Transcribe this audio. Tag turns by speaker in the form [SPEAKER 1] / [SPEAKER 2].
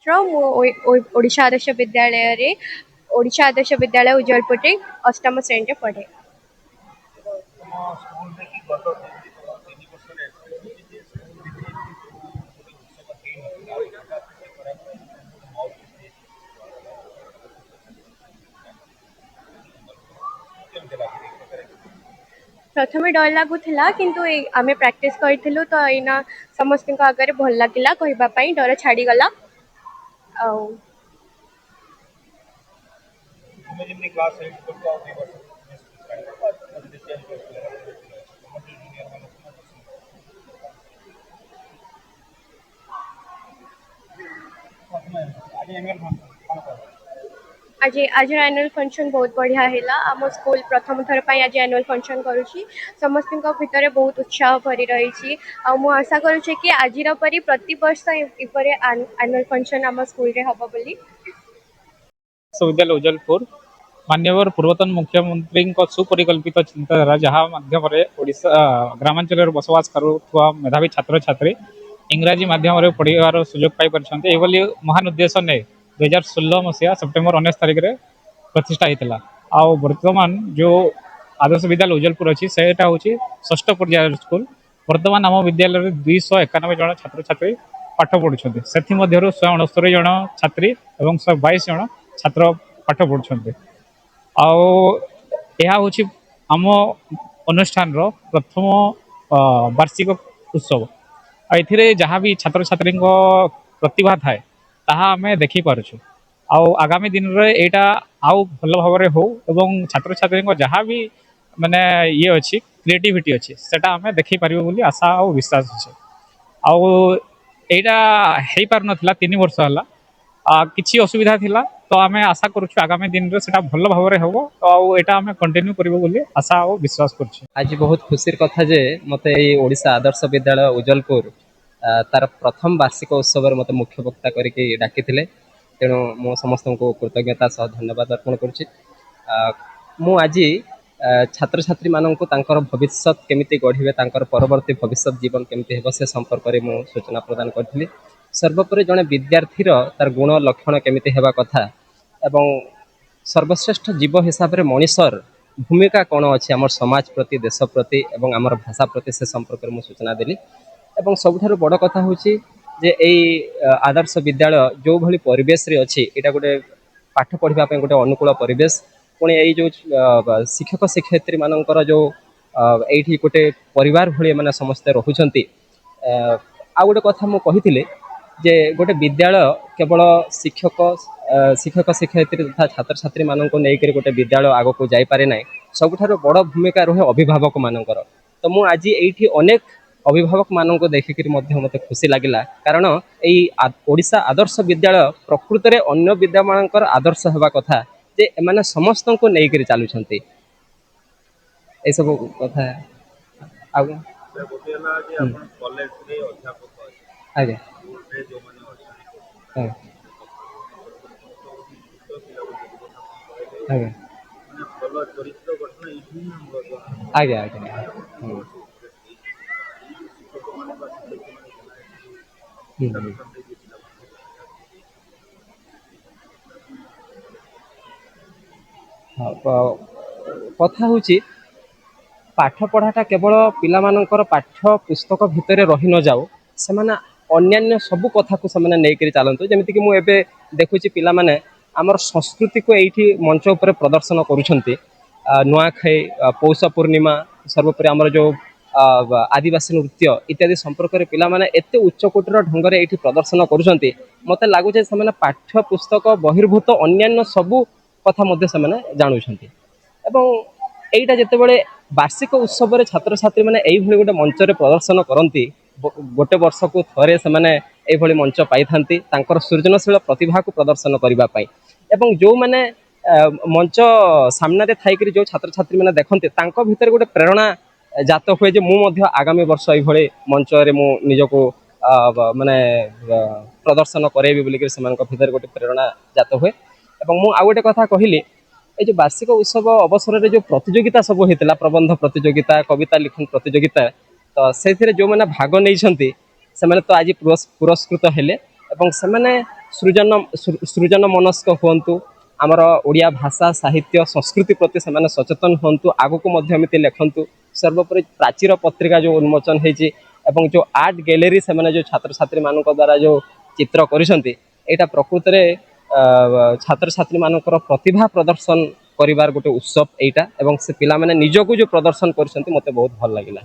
[SPEAKER 1] ओडिशा आदर्श विद्यालय रे ओडिशा आदर्श विद्यालय उज्जवलपुर रे अष्टम श्रेणी रे पढ़े। प्रथमे डर लगुला किंतु आमे प्रैक्टिस करथिलु तो एना समस्त आगे भल लगिला कहबा पई डर छाड़ी गला। आ आज एनुअल फंक्शन बहुत बढ़िया हैला। आम स्कूल प्रथम थर पई आज एनुअल फंक्शन करूची। समस्त भितर बहुत उत्साह भरी रही। मु आशा करूची कि आजिर परी प्रति वर्ष इपरे एनुअल फंक्शन आम स्कूल रे हबो बोली।
[SPEAKER 2] विश्वविद्यालय उज्जवलपुर मान्यवर पूर्वतन मुख्यमंत्री सुपरिकल्पित चिंताधारा जहाँ माध्यम ग्रामांचल बसवास करुवा मेधावी छात्र छात्री इंग्राजी माध्यम पढ़ार सुजोग पाई महान उद्देश्य ने 2016 मसीहा सेप्टेम्बर 19 तारिख में प्रतिष्ठा होता। आ वर्तमान जो आदर्श विद्यालय उज्जवलपुर अच्छी से हूँ षष्ठ पर्यायर स्कूल। वर्तमान आम विद्यालय 291 जन छात्र छात्री पाठ पढ़ुं से 169 जन छात्री और 122 जन छात्र पाठ पढ़ुं। आहूँ आम अनुष्ठान प्रथम वार्षिक उत्सव। ए जहाँ भी छात्र छात्री प्रतिभा थाए ताहा आमे देखी पारुछु। आगामी दिन रे एटा आउ भल भाव हो एवं छात्र छात्री जहाँ भी माने ये अच्छी क्रिएटिविटी अच्छी सेटा आमे देखी पारिबो बोली आशा और विश्वास अच्छे। आईटा पार नथिला 3 वर्ष हला किछि असुविधा थिला तो आमे आशा करूछु आगामी दिन रे सेटा भल भाव रे होबो तो एटा आमे कंटिन्यू करबो बोली आशा और विश्वास करछु।
[SPEAKER 3] आज बहुत खुशी कथा जे मते ए ओडिशा आदर्श विद्यालय उज्जवलपुर तार प्रथम वार्षिक उत्सव मते मुख्य वक्ता करके डाकी तेणु मो समस्त को कृतज्ञता सह धन्यवाद अर्पण करुच्ची। मु आज छात्र छात्री मानक तांकर भविष्य केमिति गढ़िबे तांकर परवर्ती भविष्य जीवन केमिति हेबो से संपर्क में मु सूचना प्रदान करथिली। सर्वोपरि जड़े विद्यार्थी तार गुण लक्षण केमिति हेबा कथा एवं सर्वश्रेष्ठ जीव हिसाब से मनीषर भूमिका कौन अच्छी आम समाज प्रति देश प्रति एवं आमर भाषा प्रति से संपर्क में सूचना देली। एवं सबुठारु बड़ कथा होची जे एई आदर्श विद्यालय जो भली परिवेश रे अच्छी एटा गोटे पाठ पढ़िबा पय गोटे अनुकूल परिवेश। पुणी यही जो शिक्षक शिक्षयित्री मानकर जो एठी गोटे परिवार भली माने समस्ते रहुचंती। आ गोटे कथा मु कहिथिले जे गोटे विद्यालय केवल शिक्षक शिक्षयित्री तथा छात्र छात्री मानक नहीं गोटे विद्यालय आग को जाई पारे ना। सबुठारु बड़ भूमिका रहे अभिभावक मानकर। तो मु आज एठी अनेक अभिभावक मानक देखिक मते खुशी लगिला कारण यही ओडिशा आदर्श विद्यालय प्रकृत में अन्य विद्या मानकर आदर्श होगा कथा जे एमाने समस्त को नहीं चलुंट ये सब कथा। आगे आगे आगे कथा हूँ पाठ पढ़ाटा केवल पिला मानकर पाठ्य पुस्तक भितर रही न जाऊ से अन्यान्य सबू कथा को से नहीं चलतु। जमीक मुझे देखुची पिला माने आमर संस्कृति को यही मंच उपर प्रदर्शन करुछंती। नुआखाई पौष पूर्णिमा सर्वोपरि आमर जो आदिवासी नृत्य इत्यादि संपर्क में पिला माने एते उच्चकोटर ढंग से ये प्रदर्शन करुछंती। मते लागुचे से पाठ्य पुस्तक बहिर्भूत अन्यान्य सबू कथा मध्य से जानुछंती। एवं एटा जितेबाला वार्षिक उत्सव में छात्र छात्री मैंने यही गोटे मंच प्रदर्शन करती गोटे वर्ष को थरे से यही मंच पाई था सृजनशील प्रतिभा को प्रदर्शन करने एवं जो मैंने मंच सामने थी जो छात्र छात्री मैंने देखते भीतर गोटे प्रेरणा जात हुए मुझे आगामी वर्ष ये मंच निजको माने प्रदर्शन करेबी बोलिक भीतर गोटे प्रेरणा जात हुए। मुझे आउ गोटे कथा कहली ये जो वार्षिक उत्सव अवसर में जो प्रतियोगिता सब होता प्रबंध प्रतियोगिता कविता लिखन प्रतियोगिता तो से जो मैंने भाग नहीं तो आज पुरस्कृत हेले। सृजन मनस्क हुंतु आमर ओडिया भाषा साहित्य संस्कृति प्रति से सचेतन हुंतु आगु एमती लिखंतु सर्वोपरि प्राचीर पत्रिका जो उन्मोचन होती एवं जो आर्ट गैलरी से जो छात्र छात्री मान द्वारा जो चित्र करिसेंती एटा प्रकृत में छात्र छात्री मानकर प्रतिभा प्रदर्शन करिवार गोटे उत्सव एटा एवं से पिला माने निजको जो प्रदर्शन करिसेंती मते बहुत भल लागिला।